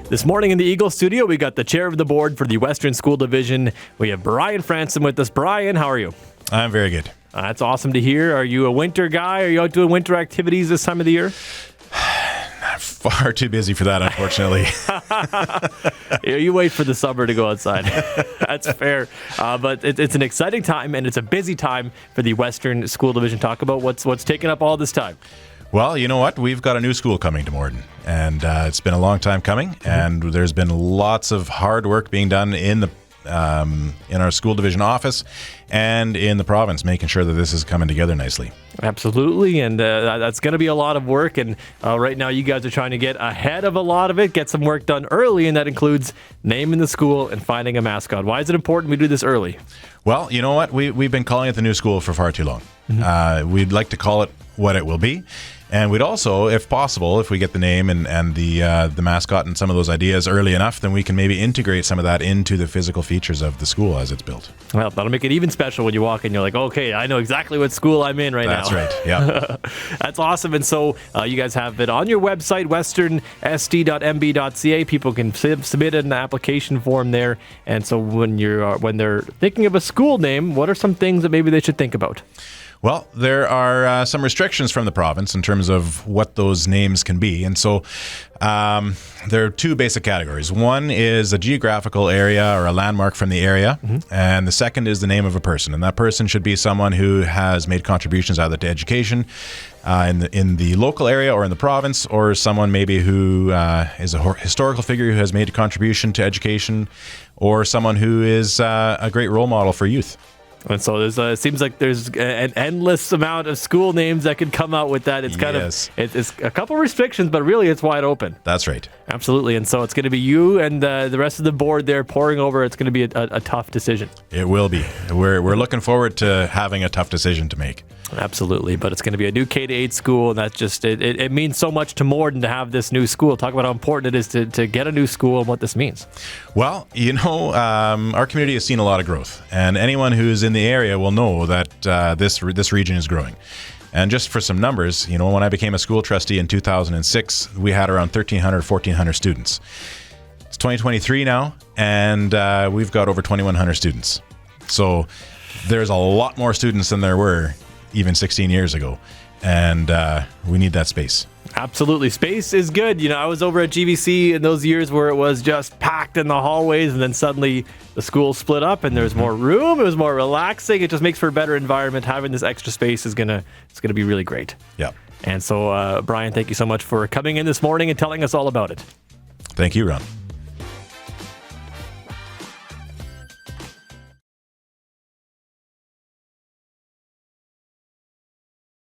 This morning in the Eagle studio, we got the chair of the board for the Western School Division. We have Brian Fransen with us. Brian, how are you? I'm very good. That's awesome to hear. Are you a winter guy? Are you out doing winter activities this time of the year? Far too busy for that, unfortunately. You wait for the summer to go outside. That's fair. But it's an exciting time, and it's a busy time for the Western School Division. Talk about what's taking up all this time. Well, you know what? We've got a new school coming to Morden, and it's been a long time coming, and there's been lots of hard work being done in our school division office and in the province, making sure that this is coming together nicely. Absolutely, and that's going to be a lot of work, and right now you guys are trying to get ahead of a lot of it, get some work done early, and that includes naming the school and finding a mascot. Why is it important we do this early? Well, you know what? We've been calling it the new school for far too long. We'd like to call it what it will be. And we'd also, if possible, if we get the name and the mascot and some of those ideas early enough, then we can maybe integrate some of that into the physical features of the school as it's built. Well, that'll make it even special when you walk in. You're like, okay, I know exactly what school I'm in now. That's right, yeah. That's awesome. And so you guys have it on your website, westernsd.mb.ca. People can submit an application form there. And so when they're thinking of a school name, what are some things that maybe they should think about? Well, there are some restrictions from the province in terms of what those names can be. And so there are two basic categories. One is a geographical area or a landmark from the area. And the second is the name of a person. And that person should be someone who has made contributions either to education in the local area or in the province, or someone maybe who is a historical figure who has made a contribution to education, or someone who is a great role model for youth. And so it seems like there's an endless amount of school names that could come out with that. It's kind of it's a couple restrictions, but really it's wide open. That's right. Absolutely. And so it's going to be you and the rest of the board there pouring over. It's going to be a tough decision. It will be. We're looking forward to having a tough decision to make. Absolutely. But it's going to be a new K-8 school, and that's just it means so much to Morden to have this new school. Talk about how important it is to get a new school and what this means. Well, our community has seen a lot of growth, and anyone who's in the area will know that this region is growing. And just for some numbers, when I became a school trustee in 2006, we had around 1,300, 1,400 students. It's 2023 now, and we've got over 2,100 students. So there's a lot more students than there were even 16 years ago. And we need that space. Absolutely. Space is good. I was over at GVC in those years where it was just packed in the hallways, and then suddenly the school split up and there's more room. It was more relaxing. It just makes for a better environment. Having this extra space it's gonna be really great. Yeah. And so, Brian, thank you so much for coming in this morning and telling us all about it. Thank you, Ron.